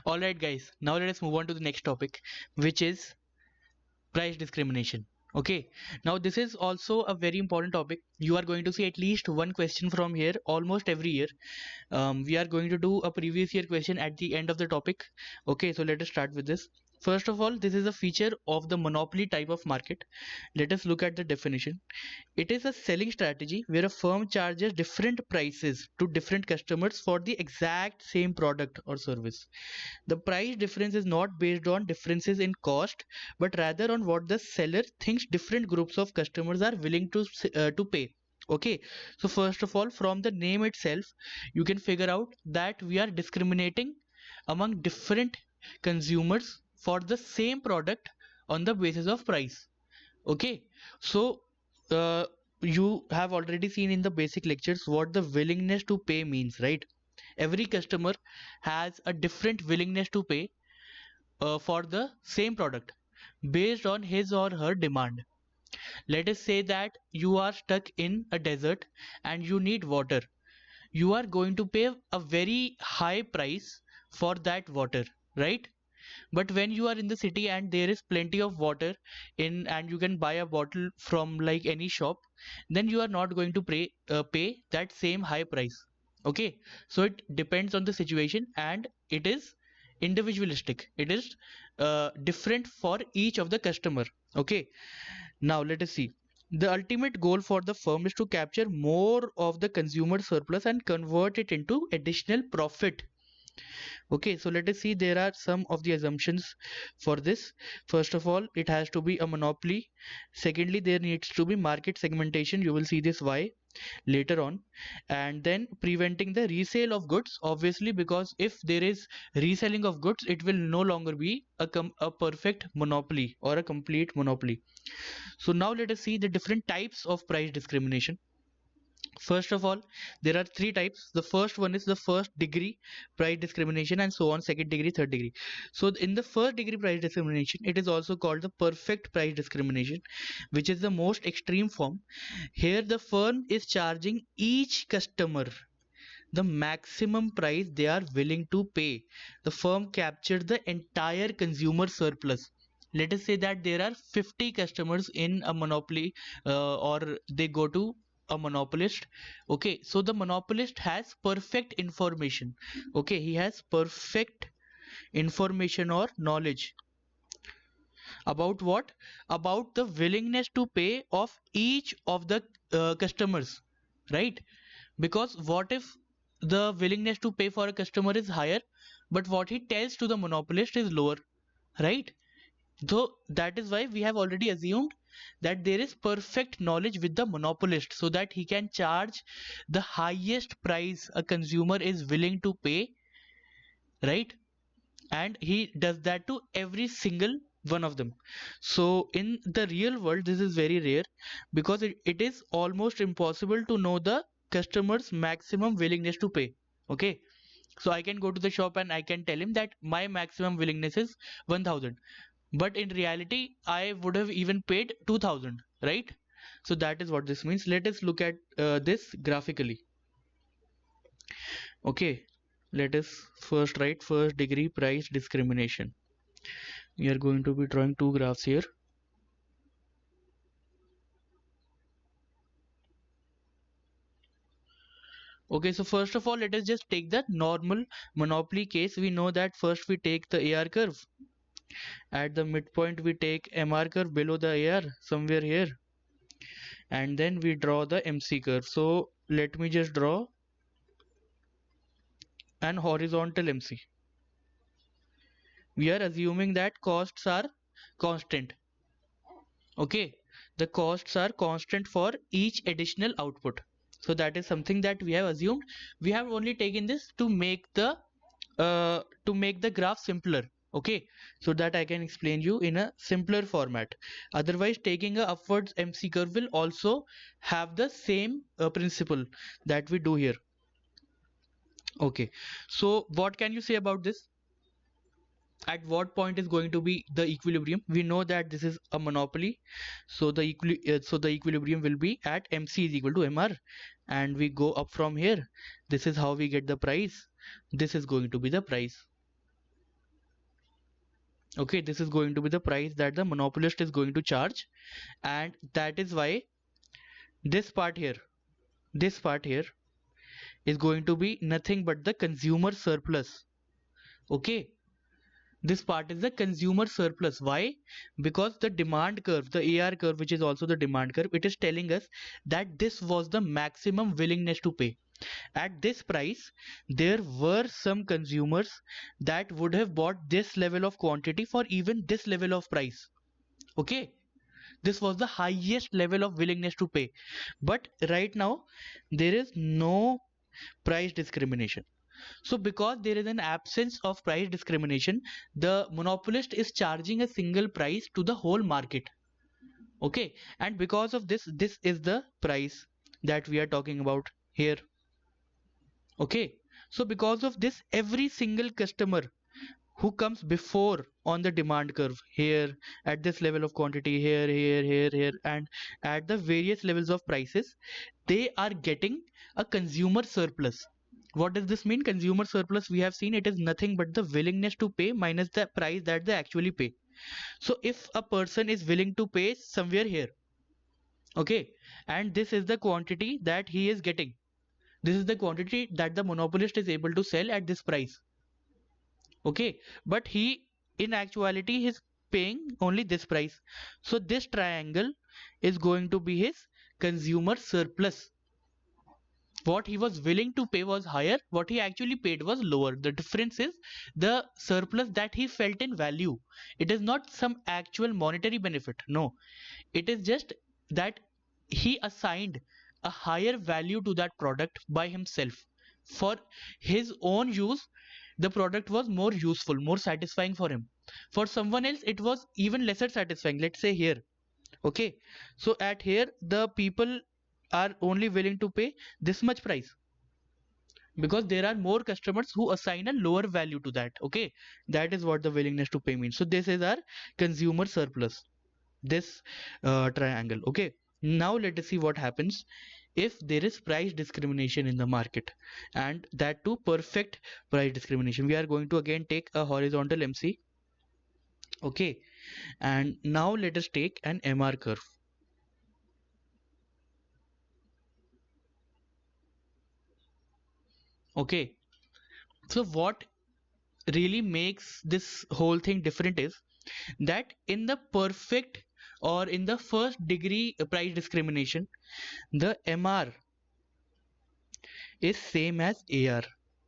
Alright guys, now let us move on to the next topic, which is price discrimination. Okay, now this is also a very important topic. You are going to see at least one question from here almost every year. We are going to do a previous year question at the end of the topic. Okay, so let us start with this. First of all, this is a feature of the monopoly type of market. Let us look at the definition. It is a selling strategy where a firm charges different prices to different customers for the exact same product or service. The price difference is not based on differences in cost, but rather on what the seller thinks different groups of customers are willing to pay. Okay, so first of all, from the name itself, you can figure out that we are discriminating among different consumers for the same product on the basis of price. Okay, so uh, you have already seen in the basic lectures what the willingness to pay means, right? Every customer has a different willingness to pay for the same product based on his or her demand. Let us say that you are stuck in a desert and you need water. You are going to pay a very high price for that water, right? But when you are in the city and there is plenty of water in and you can buy a bottle from like any shop, then you are not going to pay that same high price. Okay, so it depends on the situation and it is individualistic. It is different for each of the customer. Okay, now let us see. The ultimate goal for the firm is to capture more of the consumer surplus and convert it into additional profit. Okay, so let us see, there are some of the assumptions for this. First of all, it has to be a monopoly. Secondly, there needs to be market segmentation. You will see this why later on. And then preventing the resale of goods, obviously, because if there is reselling of goods, it will no longer be a perfect monopoly or a complete monopoly. So now let us see the different types of price discrimination. First of all, there are three types. The first one is the first degree price discrimination, and so on, second degree, third degree. So in the first degree price discrimination, it is also called the perfect price discrimination, which is the most extreme form. Here the firm is charging each customer the maximum price they are willing to pay. The firm captured the entire consumer surplus. Let us say that there are 50 customers in a monopoly, or they go to a monopolist. Okay, so the monopolist has perfect information. Okay, he has perfect information or knowledge about what, about the willingness to pay of each of the customers, right? Because what if the willingness to pay for a customer is higher, but what he tells to the monopolist is lower, right? So that is why we have already assumed that there is perfect knowledge with the monopolist, so that he can charge the highest price a consumer is willing to pay, right? And he does that to every single one of them. So in the real world, this is very rare, because it is almost impossible to know the customer's maximum willingness to pay. Okay, so I can go to the shop and I can tell him that my maximum willingness is 1000, but in reality I would have even paid 2000, right? So that is what this means. Let us look at this graphically. Okay, let us first write first degree price discrimination. We are going to be drawing two graphs here. Okay, so first of all, let us just take the normal monopoly case. We know that first we take the AR curve. At the midpoint we take MR curve below the AR somewhere here, and then we draw the MC curve. So let me just draw an horizontal MC. We are assuming that costs are constant. Okay, the costs are constant for each additional output. So that is something that we have assumed. We have only taken this to make the graph simpler. Okay, so that I can explain you in a simpler format. Otherwise, taking a upwards MC curve will also have the same principle that we do here. Okay, so what can you say about this? At what point is going to be the equilibrium? We know that this is a monopoly, so the equilibrium will be at MC is equal to MR, and we go up from here. This is how we get the price. This is going to be the price. Okay, this is going to be the price that the monopolist is going to charge, and that is why this part here, this part here is going to be nothing but the consumer surplus. Okay, this part is the consumer surplus. Why? Because the demand curve, the AR curve, which is also the demand curve, it is telling us that this was the maximum willingness to pay. At this price, there were some consumers that would have bought this level of quantity for even this level of price. Okay, this was the highest level of willingness to pay. But right now, there is no price discrimination. So because there is an absence of price discrimination, the monopolist is charging a single price to the whole market. Okay, and because of this, this is the price that we are talking about here. Okay, so because of this, every single customer who comes before on the demand curve here, at this level of quantity here, here, and at the various levels of prices, they are getting a consumer surplus. What does this mean? Consumer surplus, we have seen, it is nothing but the willingness to pay minus the price that they actually pay. So if a person is willing to pay somewhere here, okay, and this is the quantity that he is getting, this is the quantity that the monopolist is able to sell at this price. Okay, but he in actuality he's paying only this price. So this triangle is going to be his consumer surplus. What he was willing to pay was higher, what he actually paid was lower. The difference is the surplus that he felt in value. It is not some actual monetary benefit, no, it is just that he assigned a higher value to that product by himself. For his own use, the product was more useful, more satisfying for him. For someone else, it was even lesser satisfying. Let's say here. Okay. So at here, the people are only willing to pay this much price because there are more customers who assign a lower value to that. Okay. That is what the willingness to pay means. So this is our consumer surplus, this triangle. Okay, now let us see what happens if there is price discrimination in the market, and that too perfect price discrimination. We are going to again take a horizontal MC. Okay, and now let us take an MR curve. Okay, so what really makes this whole thing different is that in the perfect or in the first degree price discrimination, the MR is same as AR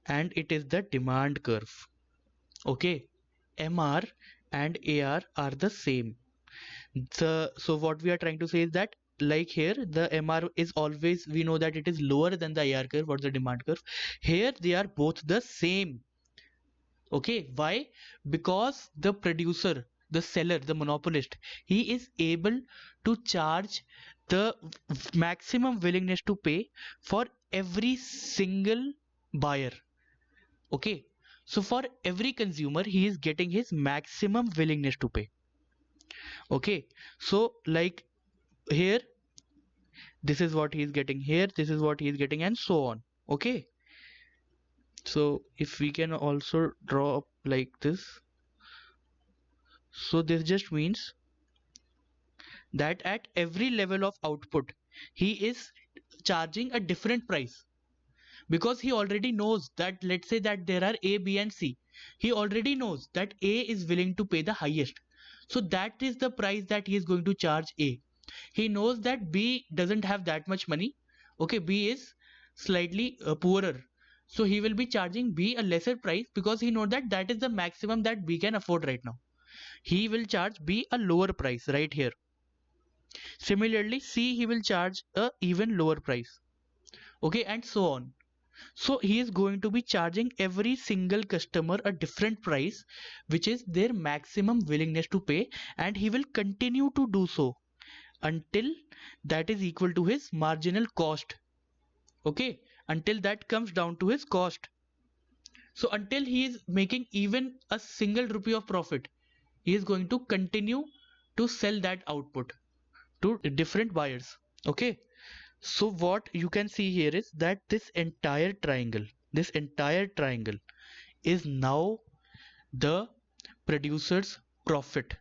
and it is the demand curve. Okay, MR and AR are the same. So what we are trying to say is that like here the MR is always, we know that it is lower than the AR curve or the demand curve. Here they are both the same. Okay, why? Because the producer, the seller, the monopolist, he is able to charge the maximum willingness to pay for every single buyer. Okay, so for every consumer, he is getting his maximum willingness to pay. Okay, so like here, this is what he is getting here, this is what he is getting, and so on. Okay, so if we can also draw up like this, so this just means that at every level of output, he is charging a different price because he already knows that, let's say that there are A, B, and C. He already knows that A is willing to pay the highest. So that is the price that he is going to charge A. He knows that B doesn't have that much money. Okay, B is slightly poorer. So he will be charging B a lesser price because he knows that that is the maximum that B can afford right now. He will charge B a lower price right here. Similarly, C, he will charge a even lower price. Okay, and so on. So he is going to be charging every single customer a different price, which is their maximum willingness to pay, and he will continue to do so until that is equal to his marginal cost. Okay, until that comes down to his cost. So until he is making even a single rupee of profit, he is going to continue to sell that output to different buyers. Okay, so what you can see here is that this entire triangle is now the producer's profit.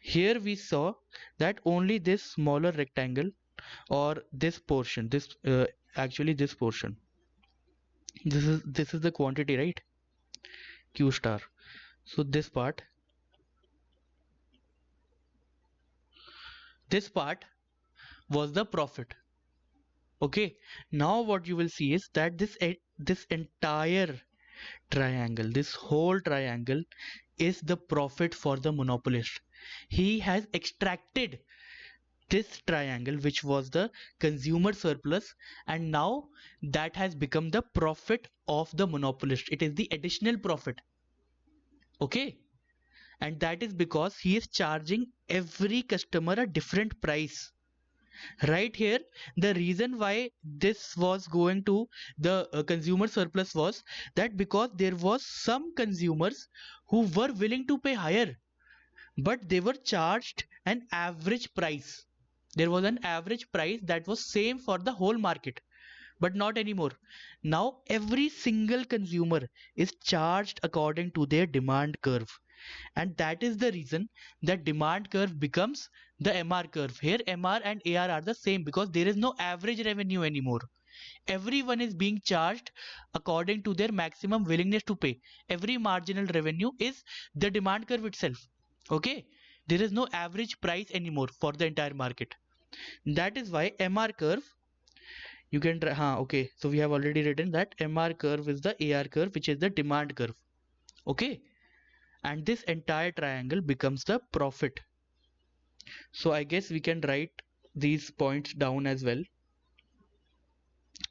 Here we saw that only this smaller rectangle or this portion, actually this portion, this is the quantity, right? Q star. So this part was the profit. Okay. Now what you will see is that this entire triangle, this whole triangle is the profit for the monopolist. He has extracted this triangle, which was the consumer surplus, and now that has become the profit of the monopolist. It is the additional profit. Okay. And that is because he is charging every customer a different price. Right here, the reason why this was going to the consumer surplus was that because there was some consumers who were willing to pay higher, but they were charged an average price. There was an average price that was same for the whole market, but not anymore. Now every single consumer is charged according to their demand curve, and that is the reason that demand curve becomes the MR curve. Here MR and AR are the same because there is no average revenue anymore. Everyone is being charged according to their maximum willingness to pay. Every marginal revenue is the demand curve itself. Okay, there is no average price anymore for the entire market. That is why MR curve, you can okay, so we have already written that MR curve is the AR curve, which is the demand curve. Okay, and this entire triangle becomes the profit. So I guess we can write these points down as well,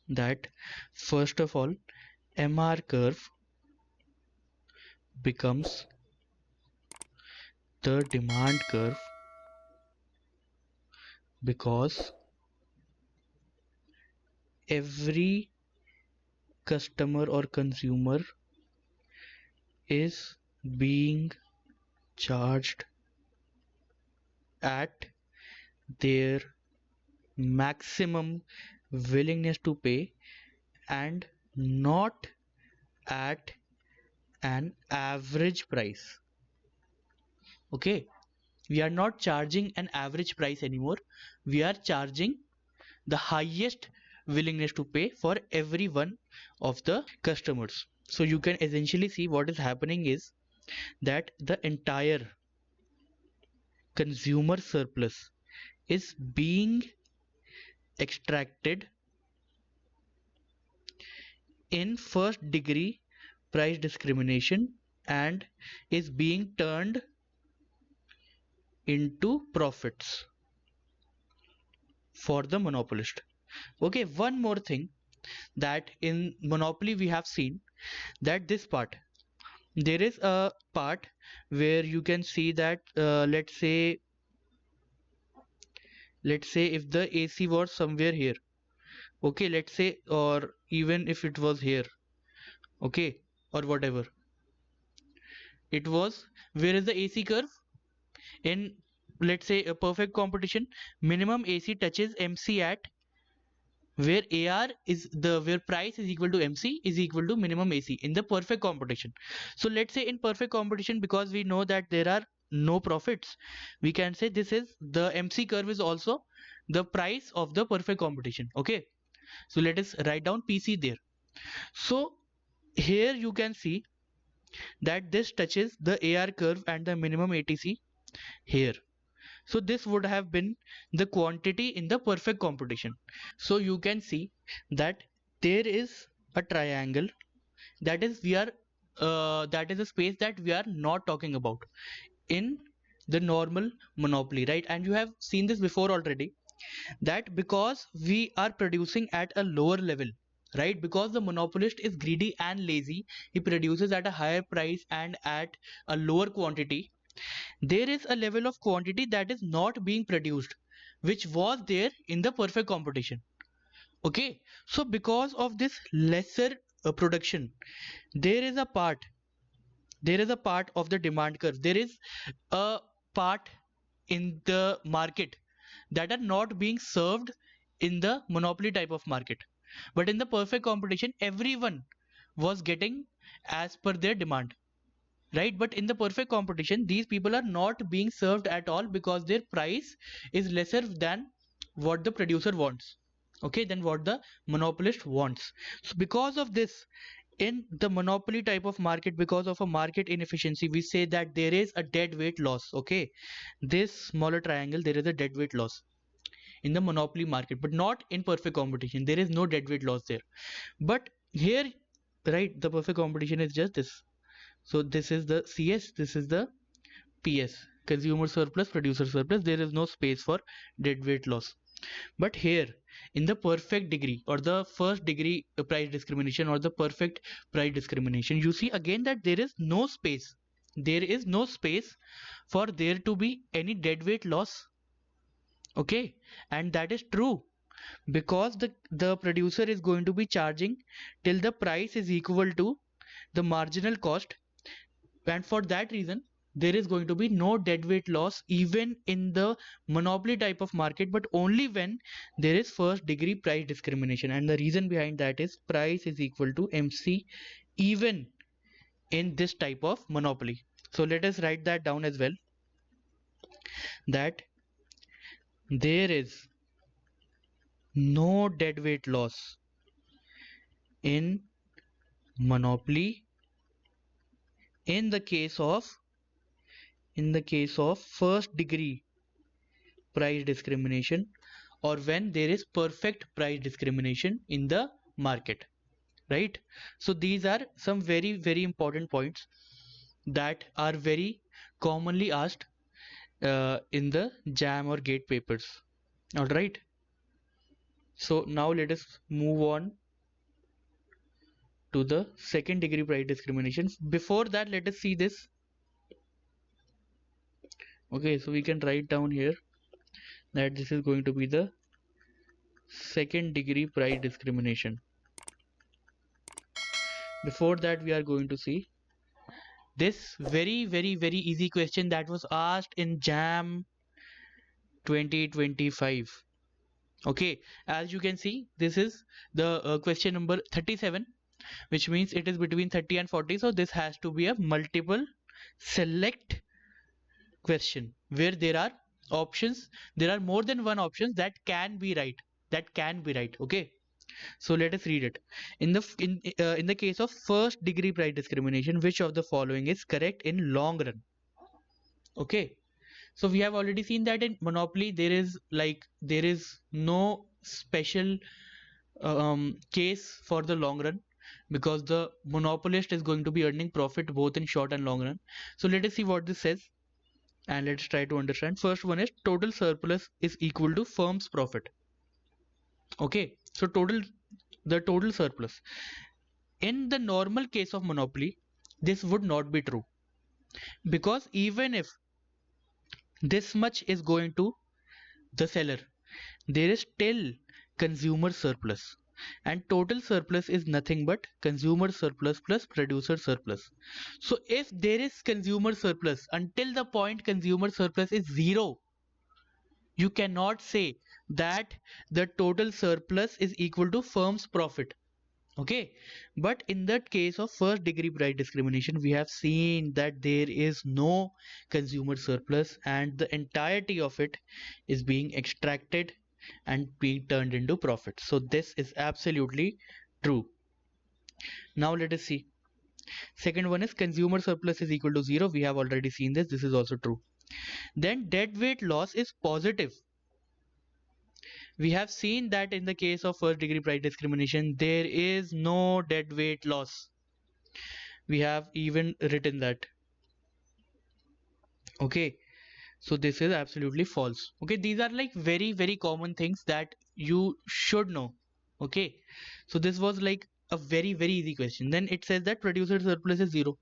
that first of all MR curve becomes the demand curve because every customer or consumer is being charged at their maximum willingness to pay and not at an average price. Okay, we are not charging an average price anymore. We are charging the highest willingness to pay for every one of the customers. So you can essentially see what is happening is that the entire consumer surplus is being extracted in first degree price discrimination and is being turned into profits for the monopolist. Okay, one more thing, that in monopoly we have seen that this part, there is a part where you can see that let's say if the AC was somewhere here, okay, let's say, or even if it was here, okay, or whatever it was, where is the AC curve? In, let's say, a perfect competition, minimum AC touches MC at where AR is the where price is equal to MC is equal to minimum AC in the perfect competition. So let's say in perfect competition, because we know that there are no profits, we can say this is the MC curve is also the price of the perfect competition. Okay, so let us write down PC there. So here you can see that this touches the AR curve and the minimum ATC here. So this would have been the quantity in the perfect competition. So you can see that there is a triangle, that is that is a space that we are not talking about in the normal monopoly, right? And you have seen this before already, that because we are producing at a lower level, right, because the monopolist is greedy and lazy, he produces at a higher price and at a lower quantity. There is a level of quantity that is not being produced, which was there in the perfect competition. Okay, so because of this lesser production, there is a part of the demand curve, there is a part in the market that are not being served in the monopoly type of market, but in the perfect competition everyone was getting as per their demand. right? But in the perfect competition, these people are not being served at all because their price is lesser than what the producer wants, okay, than what the monopolist wants. So because of this, in the monopoly type of market, because of a market inefficiency, we say that there is a dead weight loss, okay. This smaller triangle, there is a dead weight loss in the monopoly market, but not in perfect competition. There is no dead weight loss there. But here, right, the perfect competition is just this. So this is the CS, this is the PS, consumer surplus, producer surplus. There is no space for dead weight loss. But here, in the perfect degree or the first degree price discrimination or the perfect price discrimination, you see again that there is no space. There is no space for there to be any dead weight loss. Okay, and that is true because the producer is going to be charging till the price is equal to the marginal cost, and for that reason there is going to be no deadweight loss even in the monopoly type of market, but only when there is first degree price discrimination. And the reason behind that is price is equal to MC even in this type of monopoly. So let us write that down as well, that there is no deadweight loss in monopoly in the case of first degree price discrimination, or when there is perfect price discrimination in the market, right? So these are some very important points that are very commonly asked in the jam or gate papers. All right, so now let us move on to the second degree price discrimination. Before that, let us see this. Okay, so we can write down here that this is going to be the second degree price discrimination. Before that, we are going to see this very easy question that was asked in jam 2025. Okay, as you can see, this is the question number 37, which means it is between 30 and 40. So this has to be a multiple select question where there are options, there are more than one options that can be right, okay. So let us read it. In the case of first degree price discrimination, which of the following is correct in long run? Okay, so we have already seen that in monopoly there is no special case for the long run because the monopolist is going to be earning profit both in short and long run. So let us see what this says and let's try to understand. First one is total surplus is equal to firm's profit. Okay, so the total surplus. In the normal case of monopoly, this would not be true because even if this much is going to the seller, there is still consumer surplus, and total surplus is nothing but consumer surplus plus producer surplus. So if there is consumer surplus, until the point consumer surplus is zero, you cannot say that the total surplus is equal to firm's profit. Okay, but in that case of first degree price discrimination, we have seen that there is no consumer surplus and the entirety of it is being extracted and being turned into profit. So this is absolutely true. Now let us see. Second one is consumer surplus is equal to zero. We have already seen this. This is also true. Then deadweight loss is positive. We have seen that in the case of first degree price discrimination, there is no deadweight loss. We have even written that. Okay, so this is absolutely false. Okay, these are like very common things that you should know. Okay, so this was like a very easy question. Then it says that producer surplus is zero.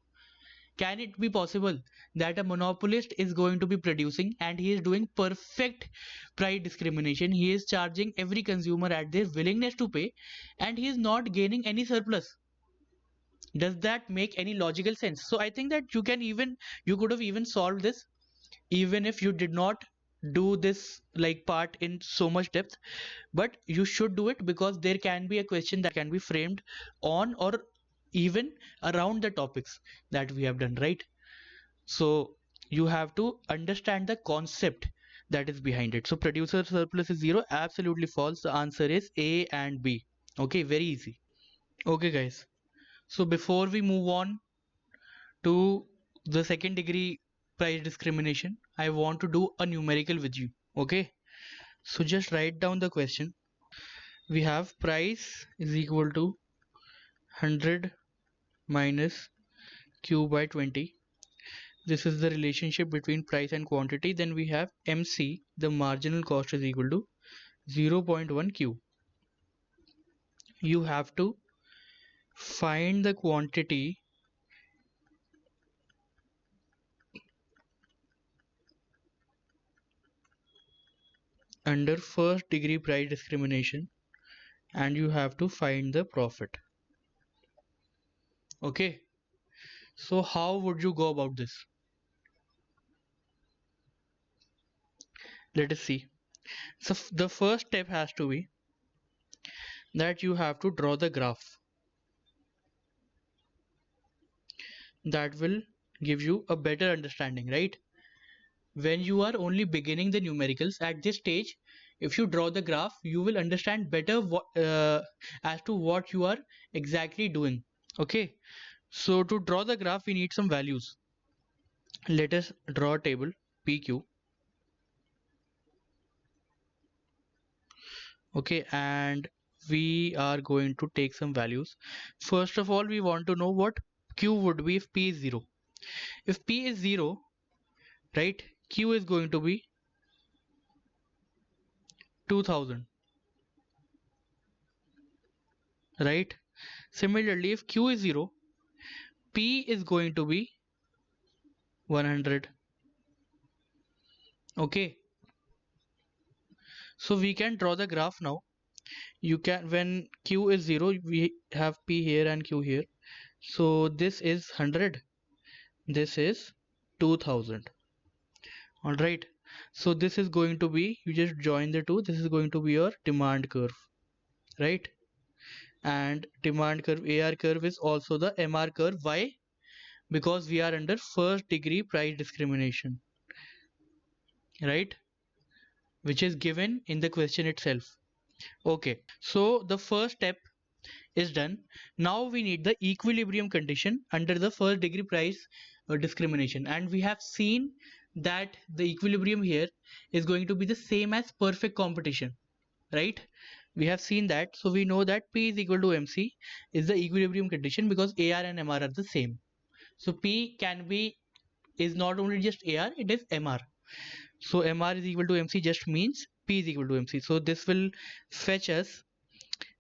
Can it be possible that a monopolist is going to be producing and he is doing perfect price discrimination? He is charging every consumer at their willingness to pay and he is not gaining any surplus. Does that make any logical sense? So I think that you could have even solved this even if you did not do this like part in so much depth, but you should do it because there can be a question that can be framed on or even around the topics that we have done, right? So you have to understand the concept that is behind it. So producer surplus is 0, absolutely false. The answer is A and B. Okay, very easy. Okay guys, so before we move on to the second degree price discrimination, I want to do a numerical with you. Okay, so just write down the question. We have price is equal to 100 minus Q by 20. This is the relationship between price and quantity. Then we have MC, the marginal cost, is equal to 0.1 Q. You have to find the quantity under first degree price discrimination, and you have to find the profit. Okay, so how would you go about this? Let us see. So the first step has to be that you have to draw the graph. That will give you a better understanding, right? When you are only beginning the numericals at this stage, if you draw the graph, you will understand better as to what you are exactly doing. Okay, so to draw the graph, we need some values. Let us draw a table PQ. Okay, and we are going to take some values. First of all, we want to know what Q would be if P is 0. If P is 0, right, Q is going to be 2000, right? Similarly, if Q is 0, P is going to be 100. Okay, so we can draw the graph now. You can, when Q is 0, we have P here and Q here. So this is 100, this is 2000. All right, so this is going to be, you just join the two, this is going to be your demand curve, right? And demand curve, AR curve, is also the MR curve. Why? Because we are under first degree price discrimination, right, which is given in the question itself. Okay, so the first step is done. Now we need the equilibrium condition under the first degree price discrimination, and we have seen that the equilibrium here is going to be the same as perfect competition, right? We have seen that, so we know that P is equal to MC is the equilibrium condition because AR and MR are the same. So P can be, is not only just AR, it is MR. So MR is equal to MC just means P is equal to MC. So this will fetch us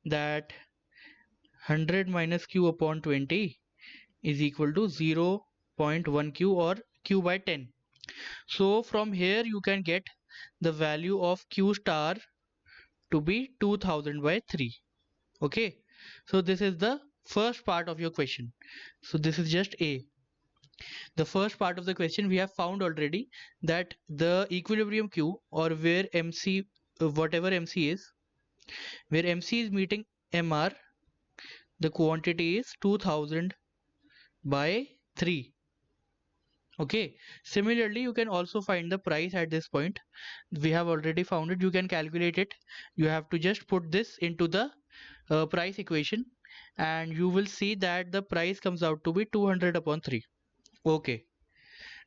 that 100 minus Q upon 20 is equal to 0.1 Q or Q by 10. So from here you can get the value of Q star to be 2000 by 3. Okay, so this is the first part of your question. So this is just A. The first part of the question we have found already, that the equilibrium Q, or where MC, whatever MC is, where MC is meeting MR, the quantity is 2000 by 3. Okay, similarly you can also find the price at this point. We have already found it, you can calculate it. You have to just put this into the price equation, and you will see that the price comes out to be 200 upon 3. Okay,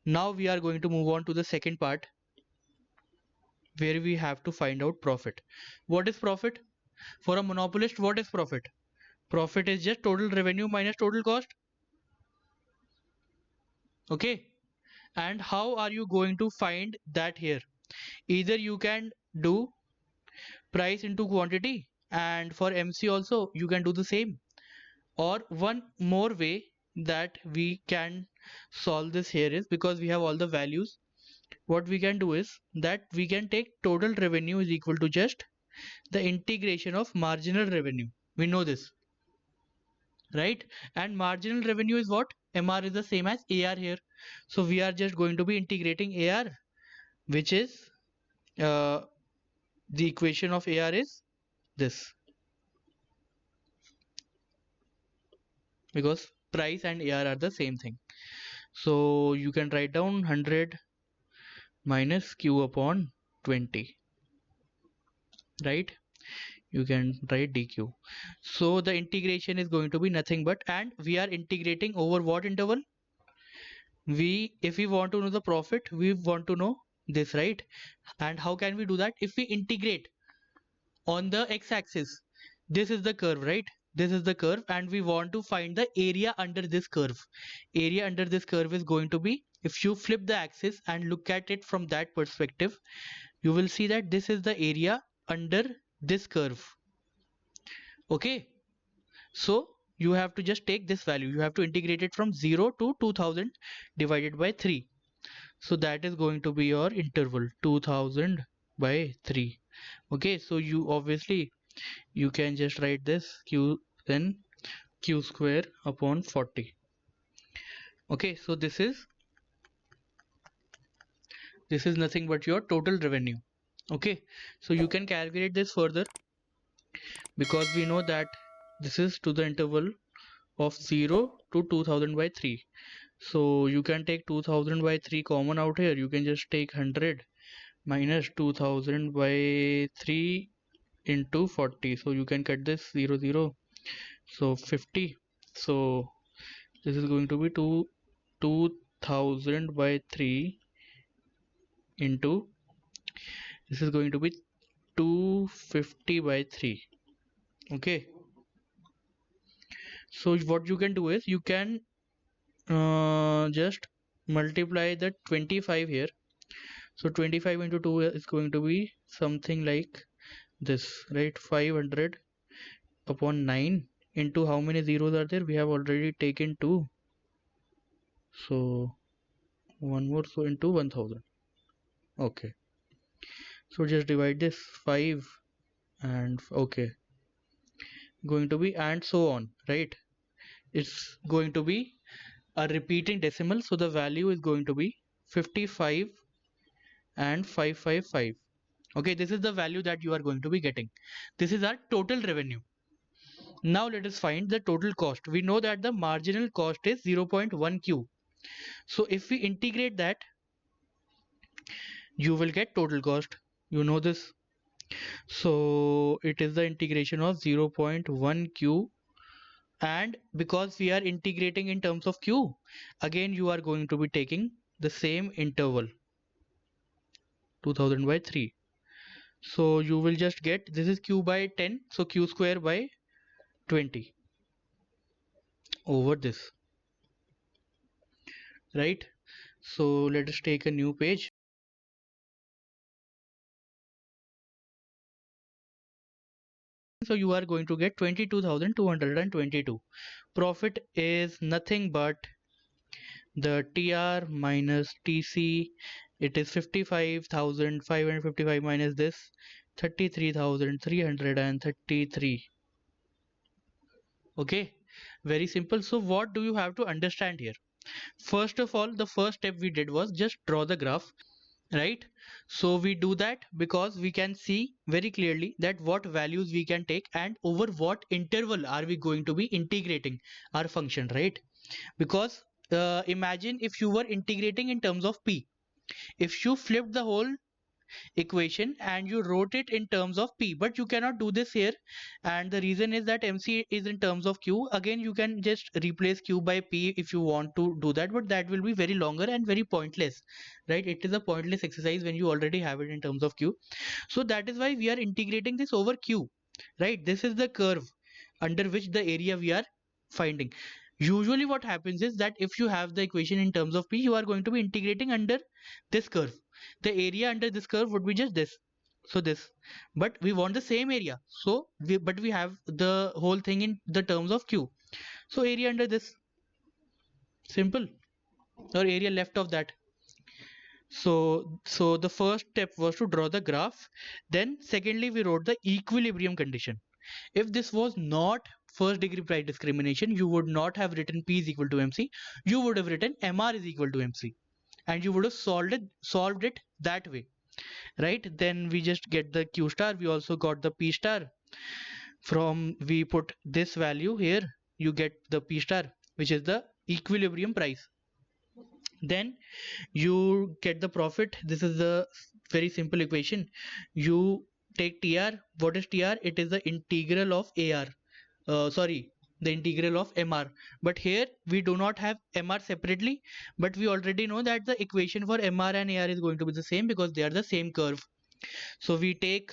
now we are going to move on to the second part, where we have to find out profit. What is profit? For a monopolist, what is profit? Profit is just total revenue minus total cost. Okay, and how are you going to find that here? Either you can do price into quantity, and for MC also you can do the same, or one more way that we can solve this here is, because we have all the values, what we can do is that we can take total revenue is equal to just the integration of marginal revenue. We know this, right? And marginal revenue is what? MR is the same as AR here. So we are just going to be integrating AR, which is the equation of AR is this, because price and AR are the same thing. So you can write down 100 minus q upon 20, right? You can write dq. So the integration is going to be nothing but, and we are integrating over what interval? If we want to know the profit, we want to know this, right? And how can we do that? If we integrate on the x-axis, this is the curve, right? This is the curve, and we want to find the area under this curve. Area under this curve is going to be, if you flip the axis and look at it from that perspective, you will see that this is the area under this curve. Okay, so you have to just take this value, you have to integrate it from 0 to 2000 divided by 3. So that is going to be your interval, 2000 by 3. Okay, so you obviously you can just write this q, then q square upon 40. Okay, so this is nothing but your total revenue. Okay, so you can calculate this further, because we know that this is to the interval of 0 to 2000 by 3. So you can take 2000 by 3 common out here. You can just take 100 minus 2000 by 3 into 40. So you can cut this 0 0, so 50. So this is going to be 2000 by 3 into, this is going to be 250 by 3. Okay, so what you can do is you can just multiply the 25 here. So 25 into 2 is going to be something like this, right? 500 upon 9 into how many zeros are there? We have already taken 2, so one more, so into 1000. Okay, so just divide this 5 and okay, going to be, and so on, right? It's going to be a repeating decimal, so the value is going to be 55 and 555. Okay, this is the value that you are going to be getting. This is our total revenue. Now let us find the total cost. We know that the marginal cost is 0.1 q. So if we integrate that, you will get total cost. You know this. So it is the integration of 0.1 q, and because we are integrating in terms of q, again you are going to be taking the same interval, 2000 by 3. So you will just get, this is q by 10, so q square by 20 over this, right? So let us take a new page. So you are going to get 22,222. Profit is nothing but the TR minus TC. It is 55,555 minus this 33,333. Okay, very simple. So what do you have to understand here? First of all, the first step we did was just draw the graph, right? So we do that because we can see very clearly that what values we can take and over what interval are we going to be integrating our function, right? Because imagine if you were integrating in terms of p, if you flipped the whole equation and you wrote it in terms of p, but you cannot do this here, and the reason is that MC is in terms of q. Again, you can just replace q by p if you want to do that, but that will be very longer and very pointless, right? It is a pointless exercise when you already have it in terms of q. So that is why we are integrating this over q, right? This is the curve under which the area we are finding. Usually what happens is that if you have the equation in terms of p, you are going to be integrating under this curve. The area under this curve would be just this, so this, but we want the same area, so we have the whole thing in the terms of q, so area under this, simple, or area left of that. So the first step was to draw the graph. Then secondly, we wrote the equilibrium condition. If this was not first degree price discrimination, you would not have written P is equal to MC. You would have written MR is equal to MC, and you would have solved it that way, right? Then we just get the Q star. We also got the P star. From we put this value here, you get the P star, which is the equilibrium price. Then you get the profit. This is the very simple equation. You take TR. What is TR? It is the integral of AR. Sorry, the integral of MR. But here we do not have MR separately, but we already know that the equation for MR and AR is going to be the same because they are the same curve. So we take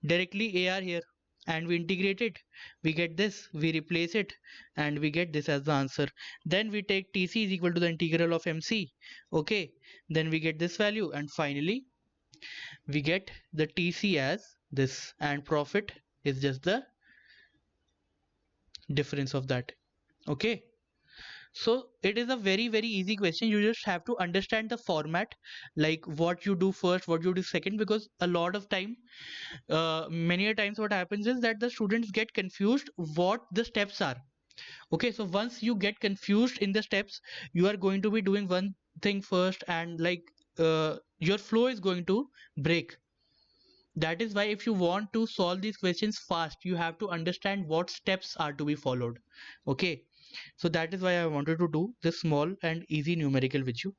directly AR here and we integrate it. We get this, we replace it, and we get this as the answer. Then we take TC is equal to the integral of MC. Okay, then we get this value, and finally we get the TC as this, and profit is just the difference of that. Okay, so it is a very easy question. You just have to understand the format, like what you do first, what you do second, because a lot of time, many a times what happens is that the students get confused what the steps are. Okay, so once you get confused in the steps, you are going to be doing one thing first, and like your flow is going to break. That is why if you want to solve these questions fast, you have to understand what steps are to be followed. Okay, so that is why I wanted to do this small and easy numerical with you.